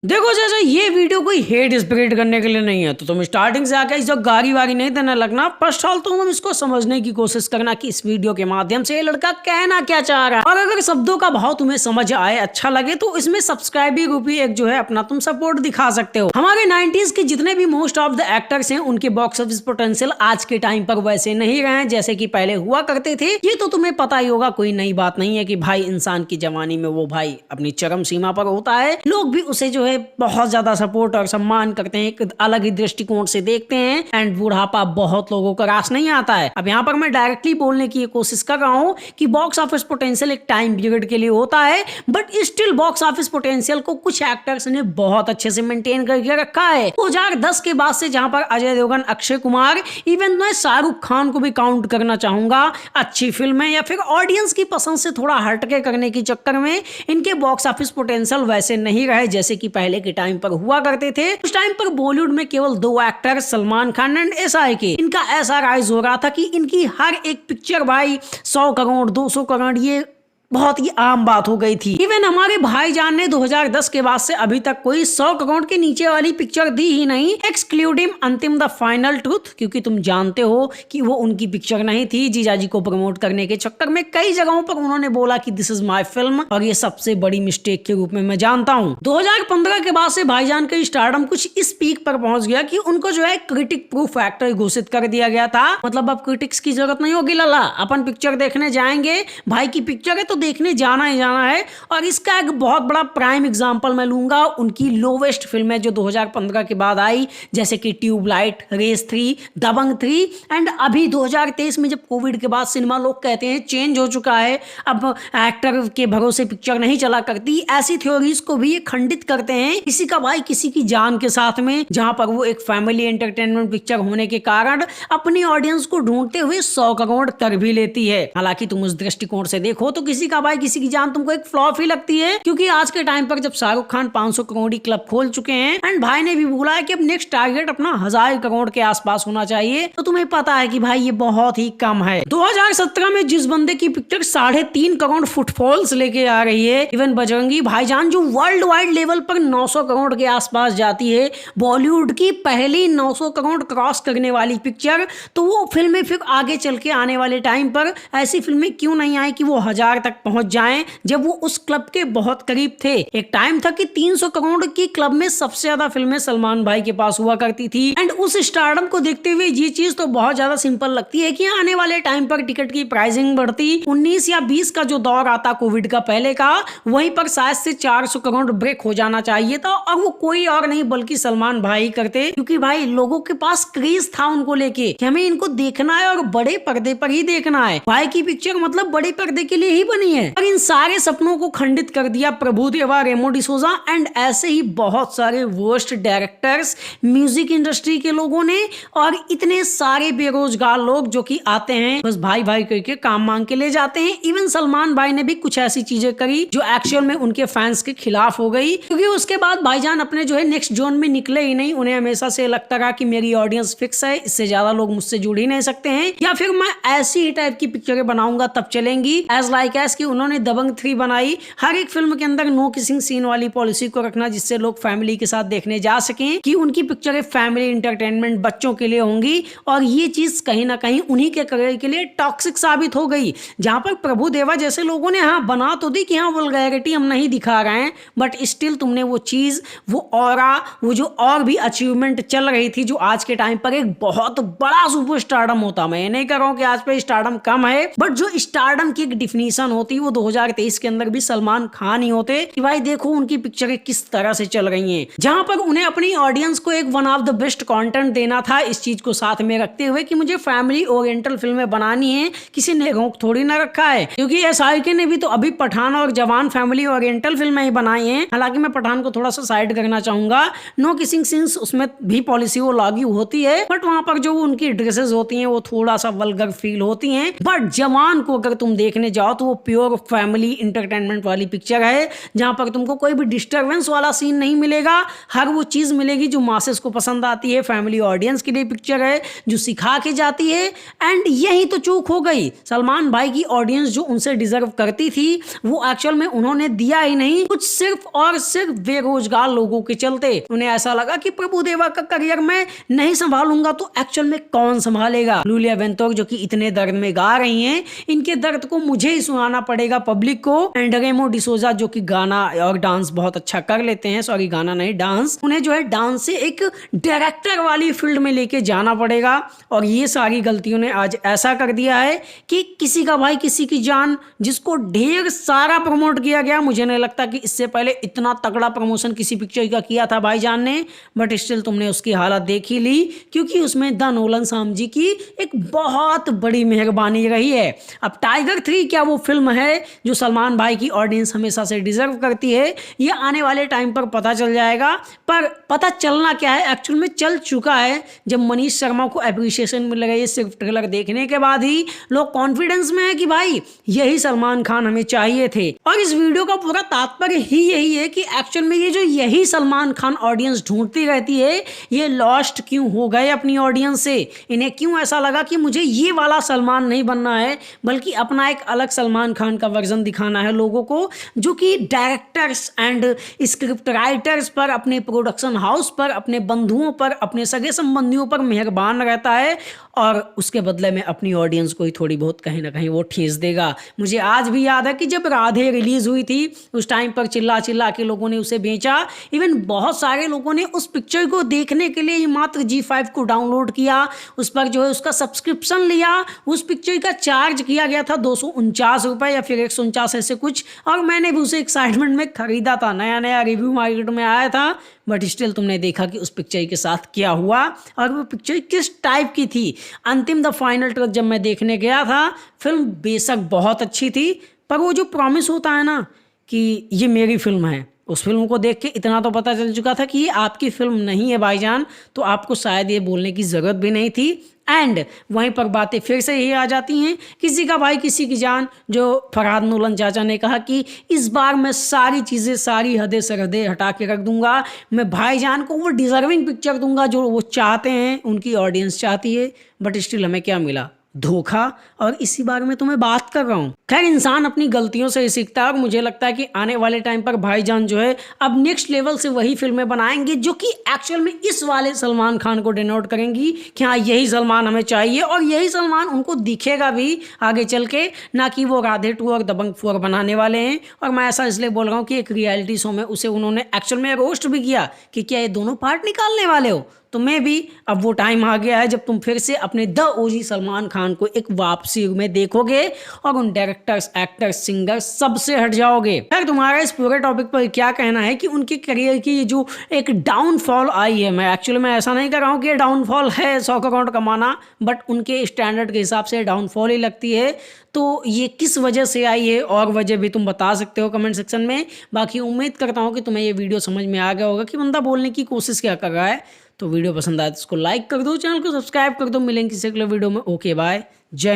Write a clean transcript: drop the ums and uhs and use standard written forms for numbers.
देखो चाचा, ये वीडियो कोई हेट स्प्रेड करने के लिए नहीं है, तो तुम स्टार्टिंग से आके इस गारी वारी नहीं देने लगना। फर्स्ट ऑल तुम इसको समझने की कोशिश करना कि इस वीडियो के माध्यम से ये लड़का कहना क्या चाह रहा है, और अगर शब्दों का भाव तुम्हें समझ आए, अच्छा लगे, तो इसमें सब्सक्राइब रूपी एक जो है अपना तुम सपोर्ट दिखा सकते हो। हमारे 90s के जितने भी मोस्ट ऑफ द एक्टर्स हैं, उनके बॉक्स ऑफिस पोटेंशियल आज के टाइम पर वैसे नहीं रहे जैसे कि पहले हुआ करते थे। ये तो तुम्हें पता ही होगा, कोई नई बात नहीं है कि भाई इंसान की जवानी में वो भाई अपनी चरम सीमा पर होता है, लोग भी उसे जो है बहुत ज्यादा सपोर्ट और सम्मान करते हैं, एक अलग ही दृष्टिकोण से देखते हैं, एंड बुढ़ापा बहुत लोगों को रास नहीं आता है। अब यहाँ पर मैं डायरेक्टली बोलने की कोशिश कर रहा हूँ कि बॉक्स ऑफिस पोटेंशियल एक टाइम पीरियड के लिए होता है, but still box office potential को कुछ एक्टर्स ने बहुत अच्छे से मेंटेन करके रखा है। 2010 के बाद से जहां पर अजय देवगन, अक्षय कुमार, इवन मैं शाहरुख खान को भी काउंट करना चाहूंगा, अच्छी फिल्में या फिर ऑडियंस की पसंद से थोड़ा हटके करने के चक्कर में इनके बॉक्स ऑफिस पोटेंशियल वैसे नहीं रहे जैसे कि पहले के टाइम पर हुआ करते थे। उस टाइम पर बॉलीवुड में केवल दो actor, Salman Khan and SRK, इनका ऐसा राइज हो रहा था कि इनकी हर एक पिक्चर भाई 100 करोड़ 200 करोड़ ये बहुत ही आम बात हो गई थी। इवन हमारे भाईजान ने 2010 के बाद से अभी तक कोई 100 करोड़ के नीचे वाली पिक्चर दी ही नहीं, एक्सक्लूडिंग अंतिम द फाइनल ट्रूथ, क्योंकि तुम जानते हो कि वो उनकी पिक्चर नहीं थी। जीजाजी को प्रमोट करने के चक्कर में कई जगहों पर उन्होंने बोला कि दिस इज माय फिल्म, और ये सबसे बड़ी मिस्टेक के रूप में मैं जानता हूँ। 2015 के बाद से भाईजान का स्टारडम कुछ इस पीक पर पहुंच गया कि उनको जो है क्रिटिक प्रूफ एक्टर घोषित कर दिया गया था। मतलब अब क्रिटिक्स की जरूरत नहीं होगी, लला अपन पिक्चर देखने जाएंगे, भाई की पिक्चर है तो देखने जाना ही जाना है। और इसका एक बहुत बड़ा प्राइम एग्जांपल मैं लूंगा उनकी लोवेस्ट फिल्में जो 2015 के बाद आई, जैसे कि ट्यूबलाइट, रेस 3, दबंग 3, एंड अभी 2023 में जब कोविड के बाद सिनेमा लोग कहते हैं चेंज हो चुका है, अब एक्टर के भरोसे पिक्चर नहीं चला करती, ऐसी थ्योरीज को भी ये खंडित करते हैं किसी का भाई किसी की जान के साथ में, जहां पर वो एक फैमिली एंटरटेनमेंट पिक्चर होने के कारण अपनी ऑडियंस को ढूंढते हुए 100 करोड़ कर भी लेती है। हालांकि तुम उस दृष्टिकोण से देखो तो किसी का भाई किसी की जान तुमको एक फ्लॉप ही लगती है, क्योंकि आज के टाइम पर जब शाहरुख खान 500 करोड़ क्लब खोल चुके हैं, एंड भाई ने भी बोला है कि अब नेक्स्ट टारगेट अपना 1000 करोड़ के आसपास होना चाहिए, तो तुम्हें पता है कि भाई ये बहुत ही कम है। 2017 में जिस बंदे की पिक्चर 3.5 करोड़ फुटफॉल्स लेके आ रही है, इवन बजरंगी भाईजान जो वर्ल्ड वाइड लेवल पर 900 करोड़ के आसपास जाती है, बॉलीवुड की पहली 900 करोड़ क्रॉस करने वाली पिक्चर, तो वो फिल्में फिर आगे चल के आने वाले टाइम पर ऐसी फिल्में क्यों नहीं आई कि वो 1000 तक पहुंच जाएं, जब वो उस क्लब के बहुत करीब थे। एक टाइम था कि 300 करोड़ की क्लब में सबसे ज्यादा फिल्में सलमान भाई के पास हुआ करती थी, एंड उस स्टारडम को देखते हुए ये चीज तो बहुत ज्यादा सिंपल लगती है कि आने वाले टाइम पर टिकट की प्राइसिंग बढ़ती, 19 या 20 का जो दौर आता कोविड का पहले का, वहीं पर शायद से 400 करोड़ ब्रेक हो जाना चाहिए था, और वो कोई और नहीं बल्कि सलमान भाई करते, क्योंकि भाई लोगों के पास क्रेज था उनको लेके कि हमें इनको देखना है और बड़े पर्दे पर ही देखना है। भाई की पिक्चर मतलब बड़े पर्दे के लिए ही बनी है, और इन सारे सपनों को खंडित कर दिया प्रभुदेवा, रेमो डिसूजा एंड ऐसे ही बहुत सारे वर्स्ट डायरेक्टर्स, म्यूजिक इंडस्ट्री के लोगों ने, और इतने सारे बेरोजगार लोग जो कि आते हैं बस भाई भाई करके काम मांग के ले जाते हैं। इवन सलमान भाई ने भी कुछ ऐसी चीजें करी जो एक्चुअल में उनके फैंस के खिलाफ हो गई, क्योंकि उसके बाद भाईजान अपने जो है नेक्स्ट जोन में निकले ही नहीं। उन्हें हमेशा से लगता रहा कि मेरी ऑडियंस फिक्स है, इससे ज्यादा लोग मुझसे जुड़ ही नहीं सकते हैं, या फिर मैं ऐसी ही टाइप की पिक्चरें बनाऊंगा तब चलेंगी। एज लाइक एज कि उन्होंने दबंग 3 बनाई, हर एक फिल्म के अंदर नो किसिंग सीन वाली पॉलिसी को रखना, जिससे लोग फैमिली के साथ देखने जा सकें, कि उनकी पिक्चरें फैमिली एंटरटेनमेंट बच्चों के लिए होंगी, और ये चीज कहीं ना कहीं उन्हीं के करियर के लिए टॉक्सिक साबित हो गई। जहां पर प्रभुदेवा जैसे लोगों ने हाँ बना तो दी कि हाँ वल्गैरिटी हम नहीं दिखा रहे हैं, बट स्टिल तुमने वो चीज, वो ऑरा, वो जो और भी अचीवमेंट चल रही थी, जो आज के टाइम पर एक बहुत बड़ा सुपर स्टारडम होता, मैं नहीं कर रहा हूँ कि आज पे स्टारडम कम है, बट जो स्टारडम की एक डिफिनीशन होती वो 2023 के अंदर भी सलमान खान ही होते, कि भाई देखो उनकी पिक्चरें किस तरह से चल रही हैं, जहां पर उन्हें अपनी ऑडियंस को एक one of the best content देना था, इस चीज को साथ में रखते हुए कि मुझे फैमिली ओरिएंटल फिल्में बनानी है, किसी ने रोक थोड़ी ना रखा है, क्योंकि SRK ने भी तो अभी पठान और जवान फैमिली ओरिएंटल फिल्में ही बनाई हैं। हालांकि मैं पठान को थोड़ा सा साइड करना चाहूंगा, नो किसिंग सीन्स उसमें भी पॉलिसी वो लागू होती है, बट वहां पर जो उनकी ड्रेसेस होती हैं वो थोड़ा सा वल्गर फील होती हैं, बट जवान को अगर तुम देखने जाओ तो वो प्योर फैमिली इंटरटेनमेंट वाली पिक्चर है, जहां पर तुमको कोई भी डिस्टर्बेंस वाला सीन नहीं मिलेगा। हर वो चीज़ मिलेगी जो मासेस को पसंद आती है। फैमिली ऑडियंस के लिए पिक्चर है जो सिखा के जाती है। एंड यही तो चूक हो गई, सलमान भाई की ऑडियंस जो उनसे डिजर्व करती थी वो एक्चुअल में उन्होंने दिया ही नहीं, कुछ सिर्फ और सिर्फ बेरोजगार लोगों के चलते। उन्हें ऐसा लगा कि प्रभु देवा का करियर मैं नहीं संभालूंगा तो एक्चुअल में कौन संभालेगा। लूलिया वेंतोर जो कि इतने दर्द में गा रही हैं, इनके दर्द को मुझे ही सुनाना पड़ेगा पब्लिक को। एंड रेमो डिसोजा जो कि गाना और डांस बहुत अच्छा कर लेते हैं, सॉरी गाना नहीं डांस, उन्हें जो है डांस से एक डायरेक्टर वाली फील्ड में लेके जाना पड़ेगा। और ये सारी गलतियों ने आज ऐसा कर दिया है कि किसी का भाई किसी की जान, जिसको ढेर सारा प्रमोट किया गया। मुझे नहीं लगता कि इससे पहले इतना तगड़ा प्रमोशन किसी पिक्चर का किया था भाईजान ने, बट स्टिल तुमने उसकी हालत देख ही ली, क्योंकि उसमें द नोलन साहब जी की एक बहुत बड़ी मेहरबानी रही है। अब टाइगर 3 क्या वो फिल्म है जो सलमान भाई की ऑडियंस हमेशा से डिजर्व करती है, ये आने वाले टाइम पर पता चल जाएगा। पर पता चलना क्या है, एक्चुअल में चल चुका है। जब मनीष शर्मा को एप्रिसिएशन मिल रही है सिर्फ ट्रेलर देखने के बाद ही, लोग कॉन्फिडेंस में है कि भाई यही सलमान खान हमें चाहिए थे। और इस वीडियो का पूरा तात्पर्य ही यही है कि एक्चुअल में ये जो यही सलमान खान ऑडियंस ढूंढती रहती है, ये लॉस्ट क्यों हो गए अपनी ऑडियंस से। इन्हें क्यों ऐसा लगा कि मुझे ये वाला सलमान नहीं बनना है, बल्कि अपना एक अलग सलमान खान का वर्जन दिखाना है लोगों को, जो कि डायरेक्टर्स एंड स्क्रिप्ट राइटर्स पर, अपने प्रोडक्शन हाउस पर, अपने बंधुओं पर, अपने सगे संबंधियों पर मेहरबान रहता है और उसके बदले में अपनी ऑडियंस को ही थोड़ी बहुत कहीं ना कहीं वो ठेस देगा। मुझे आज भी याद है कि जब राधे रिलीज हुई थी उस टाइम पर चिल्ला चिल्ला के लोगों ने उसे बेचा। इवन बहुत सारे लोगों ने उस पिक्चर को देखने के लिए मात्र G5 को डाउनलोड किया, उस पर जो है उसका सब्सक्रिप्शन लिया। उस पिक्चर का चार्ज किया गया था 249 रुपये या फिर 149 ऐसे कुछ, और मैंने भी उसे एक्साइटमेंट में खरीदा था। नया नया रिव्यू मार्केट में आया था, बट स्टिल तुमने देखा कि उस पिक्चर के साथ क्या हुआ और वो पिक्चर किस टाइप की थी। अंतिम द फाइनल ट्रक जब मैं देखने गया था, फिल्म बेशक बहुत अच्छी थी, पर वो जो प्रॉमिस होता है ना कि ये मेरी फिल्म है, उस फिल्म को देख के इतना तो पता चल चुका था कि ये आपकी फिल्म नहीं है भाईजान, तो आपको शायद ये बोलने की ज़रूरत भी नहीं थी। एंड वहीं पर बातें फिर से यही आ जाती हैं, किसी का भाई किसी की जान। जो फरहाद नोलन चाचा ने कहा कि इस बार मैं सारी चीज़ें, सारी हदें सरहदें हटा के रख दूंगा, मैं भाईजान को वो डिजर्विंग पिक्चर दूंगा जो वो चाहते हैं, उनकी ऑडियंस चाहती है। बट स्टिल हमें क्या मिला? धोखा। और इसी बारे में तो मैं बात कर रहा हूँ। खैर, इंसान अपनी गलतियों से ही सीखता है और मुझे लगता है कि आने वाले टाइम पर भाईजान जो है अब नेक्स्ट लेवल से वही फिल्में बनाएंगे जो कि एक्चुअल में इस वाले सलमान खान को डिनोट करेंगी कि हाँ यही सलमान हमें चाहिए, और यही सलमान उनको दिखेगा भी आगे चल के, ना कि वो राधे 2 और दबंग 4 बनाने वाले हैं। और मैं ऐसा इसलिए बोल रहा हूँ कि एक रियलिटी शो में उसे उन्होंने एक्चुअल में रोस्ट भी किया कि क्या ये दोनों पार्ट निकालने वाले हो। तो मैं भी अब वो टाइम आ गया है जब तुम फिर से अपने द ओजी सलमान खान को एक वापसी में देखोगे और उन डायरेक्टर्स, एक्टर्स, सिंगर्स सबसे हट जाओगे। खैर, तुम्हारा इस पूरे टॉपिक पर क्या कहना है कि उनके करियर की जो एक डाउनफॉल आई है, मैं एक्चुअली में ऐसा नहीं कर रहा हूँ कि डाउनफॉल है 100 करोड़ कमाना, बट उनके स्टैंडर्ड के हिसाब से डाउनफॉल ही लगती है। तो ये किस वजह से आई है, और वजह भी तुम बता सकते हो कमेंट सेक्शन में। बाकी उम्मीद करता हूँ कि तुम्हें ये वीडियो समझ में आ गया होगा कि बंदा बोलने की कोशिश क्या कर रहा है। तो वीडियो पसंद आए तो इसको लाइक कर दो, चैनल को सब्सक्राइब कर दो। मिलेंगे किसी अगले वीडियो में। ओके बाय, जय हिंद।